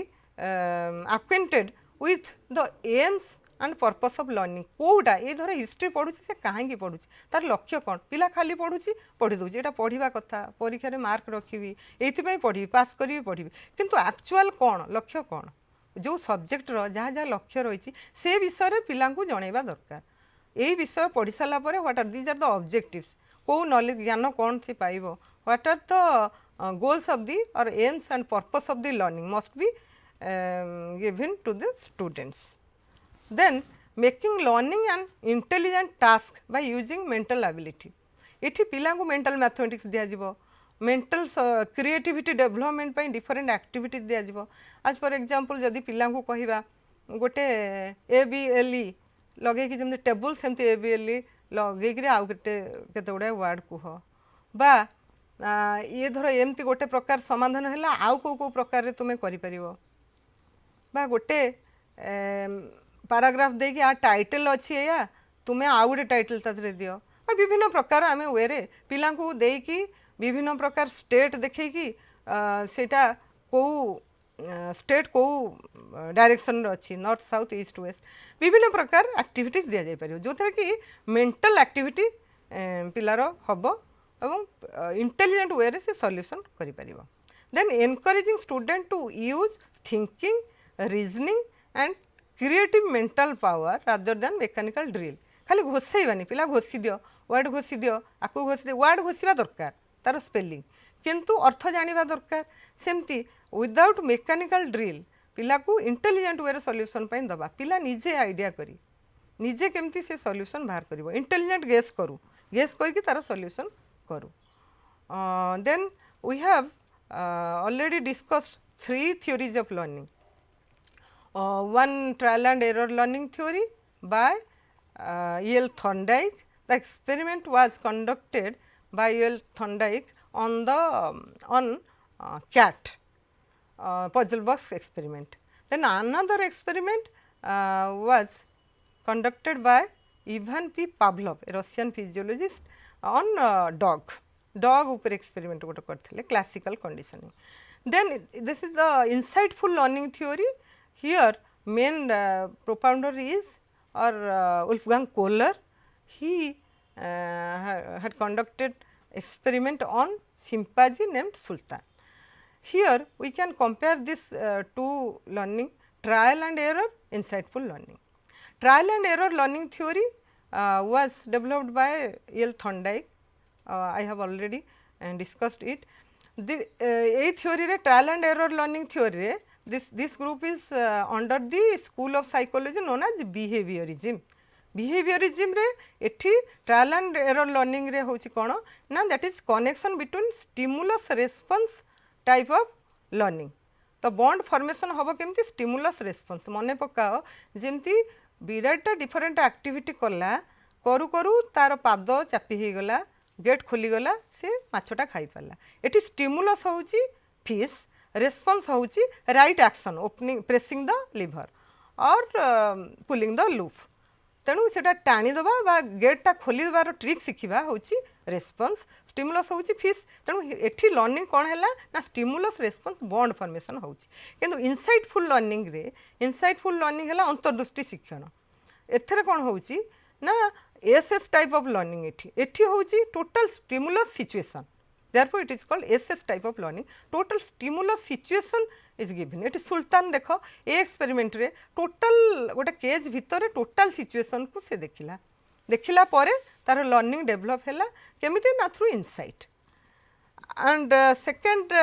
acquainted with the aims and purpose of learning कोटा ये धर हिस्ट्री पढ़ुची से कहीं पढ़ुची तार लक्ष्य कौन पिला खाली पढ़ुची पढ़ी दूची एटा पढ़ा कथा परीक्षा रे मार्क रखी ये पढ़ी पास करी पढ़ी किंतु एक्चुअल कौन लक्ष्य कौन जो सब्जेक्ट जहाँ जहाँ लक्ष्य रही से विषय पिला जनइबा दरकार यही विषय पढ़ी सारा what are these are the objectives को नॉलेज ज्ञान कौन से पाइब what are the goals of the or aims and purpose of the learning must be given to the students. Then making learning an intelligent task by using mental ability. इठी पिला को mental mathematics दिया जिवो mental creativity development पाई different activities दिया जिवो आज for example जदि पिला को कहिबा गोटे ABLE लगे कि जमते टेबल सेमते ABLE लगे कि आउ केते गुडा वर्ड कुह बा ये धर एमती गोटे प्रकार समाधान हैला आउ को प्रकार रे तुमे करि परिबो बा गोटे पाराग्राफ देकी आ टाइटल अच्छी या तुम्हें आउ गोटे टाइटल तादरे दियो विभिन्न प्रकार आम वे पिला देकी विभिन्न प्रकार स्टेट देखी सेटा को स्टेट को डायरेक्शन अच्छी नॉर्थ साउथ ईस्ट वेस्ट विभिन्न प्रकार एक्टिविटीज दि जापर जो थे कि मेंटल एक्टिविटी पिलार हम और इंटेलिजेंट वे रे से सॉल्यूशन करि परिबो. Then encouraging student to use thinking reasoning and creative mental power rather than mechanical drill. खाली घोषैबानी पिला घोषी दियो वर्ड घोषी दियो आकु घोषी दियो वर्ड घोषिबा दरकार तार स्पेलिंग किंतु अर्थ जानिबा दरकार. सेमती विदाउट मेकानिकल ड्रिल पिला को इंटेलिजेंट वे सॉल्यूशन पाई दबा पिला निजे आइडिया करी निजे केमती से सॉल्यूशन बाहर करिवो इंटेलिजेंट गेस करके तार सॉल्यूशन करू. Then we have already discussed 3 theories of learning. One trial and error learning theory by E.L. Thorndike. The experiment was conducted by E.L. Thorndike on cat puzzle box experiment. Then another experiment was conducted by Ivan P. Pavlov, a Russian physiologist, on dog upare experiment gote karthile, classical conditioning. Then this is the insightful learning theory. Here main propounder is Wolfgang Kohler. He had conducted experiment on chimpanzee named Sultan. Here we can compare this two learning, trial and error, insightful learning. Trial and error learning theory was developed by L. Thorndike. I have already discussed it. A theory re, trial and error learning theory re, this group is under the school of psychology known as behaviorism. Behaviorism re ethi trial and error learning re hochi kono na, that is connection between stimulus response type of learning. तो bond formation हम केमती stimulus response मन पकाओ जमती बिराटा different activity कला करू करू तार पाद चापी हो गला, गेट खोलीगला, से माछटा खाई पाला. एटी स्टिमुलस होउची फिश, रेस्पॉन्स होउची right action, opening pressing the liver और पुलिंग द लूफ. तेणु से टाणीदबा बा गेटा खोलीबार ट्रिक शिखा हूँ रेस्पॉन्स, स्टिमुलस हूँ फिश. तेणु एठी लर्निंग कौन है ना, स्टिमुलस रेस्पॉन्स बॉन्ड फॉर्मेशन हूँ. किंतु इनसाइटफुल लर्निंग रे, इनसाइटफुल लर्निंग है अंतर्दृष्टि शिक्षण. एथरे कौन हूँ ना एसएस टाइप ऑफ लर्निंग. एठी हूँ total stimulus situation. therefore it is called SS type of learning. Total stimulus situation is given. It is सुल्तान देख ए एक्सपेरिमेंट रे टोटल गोटे केज भितर टोटल सिचुएशन को से देखिला परे तार लर्निंग डेभलप हैला केमिति ना through insight. And second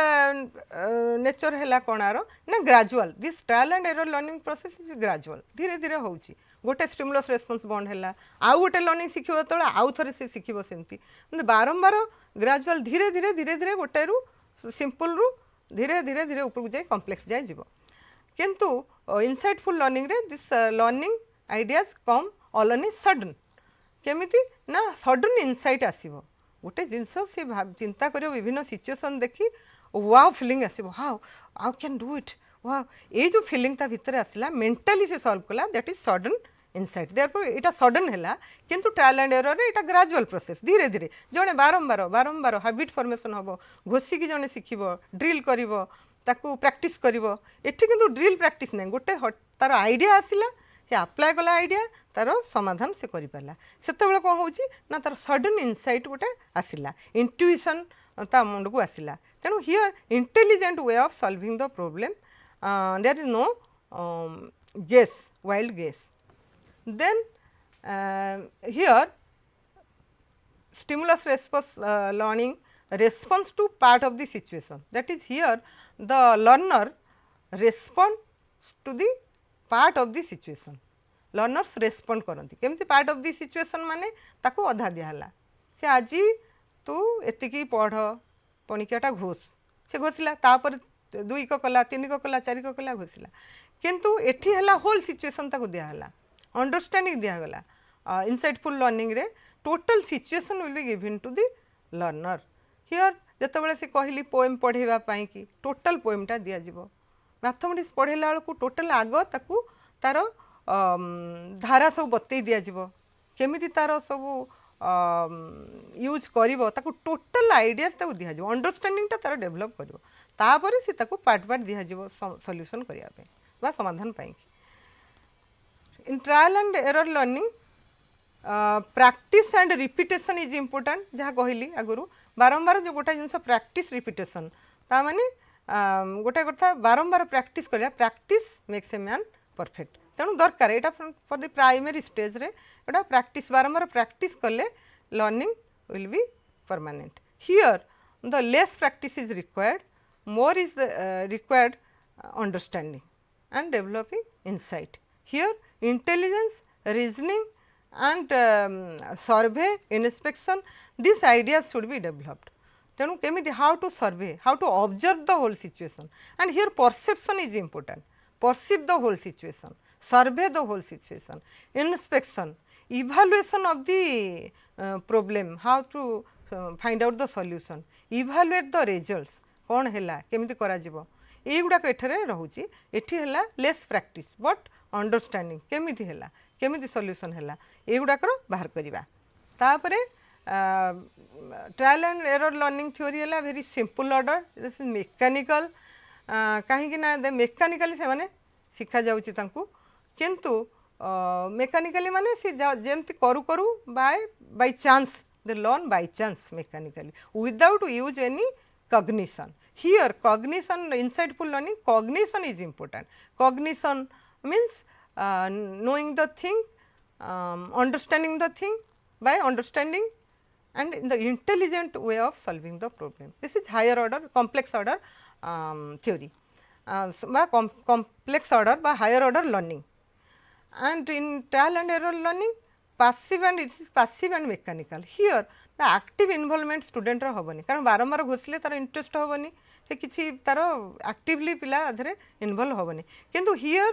nature है कौन आर ना gradual. This trial and error learning process is gradual. धीरे धीरे होची गोटे स्टिमुलस रेस्पॉन्स बॉन्ड है आउ गोटे लर्निंग शिखिबो तो आउ थरे से शिखिबो सेमती बारंबार ग्राजुअल धीरे धीरे धीरे धीरे गोटे रु सिंपल रु धीरे धीरे धीरे ऊपर जाए कॉम्प्लेक्स जाए जीव. किंतु इनसाइटफुल लर्निंग रे this learning ideas come all on a sudden. केमिति ना सडन इनसाइट आसीबो गोटे जिनस सी चिंता कर विभिन्न सिचुएसन देखी वाओ फिलिंग आसो how I can do it wow ये जो फिलिंग ता भितर आसला मेंटली से सॉल्व कला that is sudden insight. Therefore Etah sudden है किंतु ट्रायल एंड एरर रे एटा ग्रेजुअल प्रोसेस. धीरे धीरे जड़े बारंबार बारंबार हैबिट फॉर्मेशन हम घोषिकी जड़े शिखब ड्रिल कर ताकू प्रैक्टिस कर. एठी किंतु ड्रिल प्रैक्टिस नहीं गोटे तार आइडिया आसला से अप्लाई कला आइडिया तार समाधान से करिपाला. सेतेबेले कौन होची ना तार सडन इनसाइट गोटे आसला इंट्यूशन ता मुंड को आसला. तेणु here intelligent way of solving the problem. There is no guess wild guess. Then here stimulus response learning responds to part of the situation, that is here the learner responds to the part of the situation. Learners respond करती केमती part of the situation माने ताको अधा दिहला से आज तू एतिकी पढ़ पणिकियाटा घोष से घोषला तापर 2 को कला 3 को कला 4 को कला घोषला. किंतु एठी हला होल सिचुएशन ताको दिहला अंडरस्टैंडिंग दिगला. इनसाइटफुल लर्निंग रे total situation will be given to the learner. Here जितेबाला से कहली पोएम पढ़ाई कि टोटल पोएमटा दिज्व. मैथमेटिक्स पढ़ेला बेलू टोटल आग ताकू तार धारा सब बतई दिज्व केमिति तार सब यूज कर टोटल आइडियाज ताकू दिज्व अंडरस्टैंडिंगटा तार डेभलप कर तापर से ताकू पार्ट पार्ट दिज्व सॉल्यूशन करने बा समाधान पाई. In trial and error learning practice and repetition is important. जहाँ कहली आगुरी बारंबार जो गोटा जिनस प्रैक्टिस रिपिटेशन ता माने गोटे कथा बारंबार प्रैक्टिस करिया. Practice makes a man perfect. तेणु दरकार एटा फॉर द प्राइमरी स्टेज रे एटा प्रैक्टिस बारंबार प्रैक्टिस कले learning will be permanent. Here the less practice is required, more is required understanding and developing insight. Here intelligence, reasoning and survey, inspection, these ideas should be developed. Then kemiti how to survey, how to observe the whole situation, and here perception is important. Perceive the whole situation, survey the whole situation, inspection, evaluation of the problem, how to find out the solution, evaluate the results कौन है केमिति करा जिवो. এইগুड़ाक एठारे रहूची एठी हला less practice but understanding केमिति हला केमिति सॉल्यूशन हला एगुड़ाकर बाहर करवा तापरे trial and error learning theory हला very simple order this is mechanical कहीं ना मेकानिकली से माने शिखा जाउची तांकू किंतु मेकानिकली माने से जेमति करू करू by chance they learn by chance mechanically without use any cognition. Here cognition, insightful learning, cognition is important. Cognition means knowing the thing, understanding the thing by understanding and in the intelligent way of solving the problem. This is higher order, complex order theory, complex order by higher order learning. And in trial and error learning, passive and it is passive and mechanical. Here the active involvement student रो होबनी कारण बारंबार घोषले तार interest होबनी से किसी तार actively पिला अधरे involve होबनी किंतु here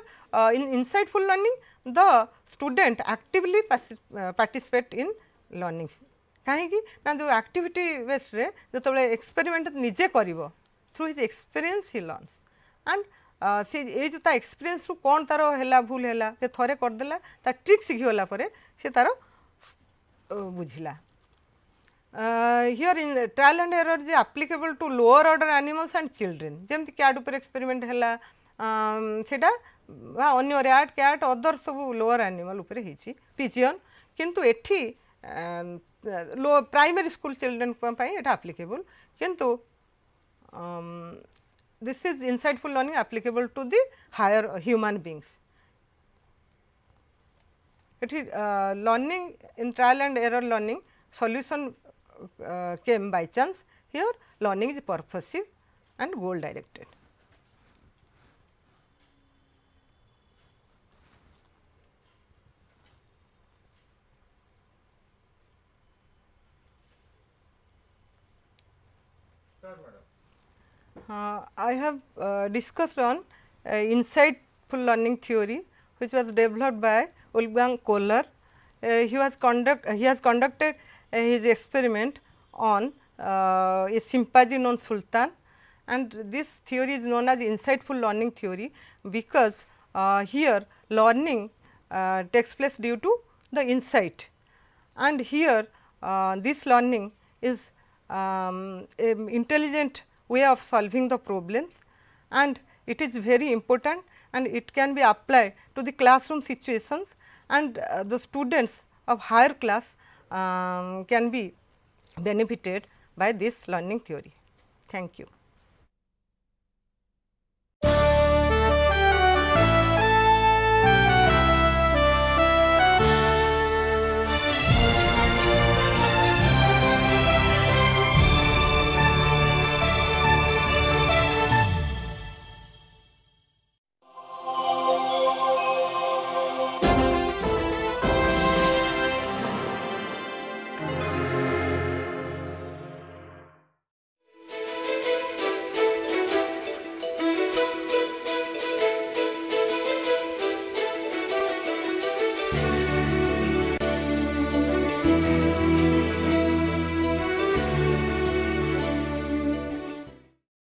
in insightful learning the student actively participate in learning कहीं ना जो एक्टिविटी बेस रे जो एक्सपेरिमेंट निजे करिवो through his experience he learns and से ये जो एक्सपीरियंस रु कौन तार हैला भूल हैला से थरे करदेला ता ट्रिक शिखिगला परे से तार बुझिला here in trial and error जे applicable to lower order animals and children जेमती कैट उपर एक्सपेरिमेंट हैला सेटा अन्य रैट कैट अदर सब लोअर एनिमल उपर हेची पिजियन किंतु एठी लो प्राइमरी स्कूल चिल्ड्रेन पई एटा एप्लीकेबल किंतु this is insightful learning applicable to the higher human beings. It is learning in trial and error learning solution came by chance. Here learning is purposive and goal directed. I have discussed on insightful learning theory which was developed by Wolfgang Kohler. He has conducted his experiment on a chimpanzee known Sultan, and this theory is known as insightful learning theory because here learning takes place due to the insight, and here this learning is intelligent way of solving the problems, and it is very important and it can be applied to the classroom situations, and the students of higher class can be benefited by this learning theory. Thank you.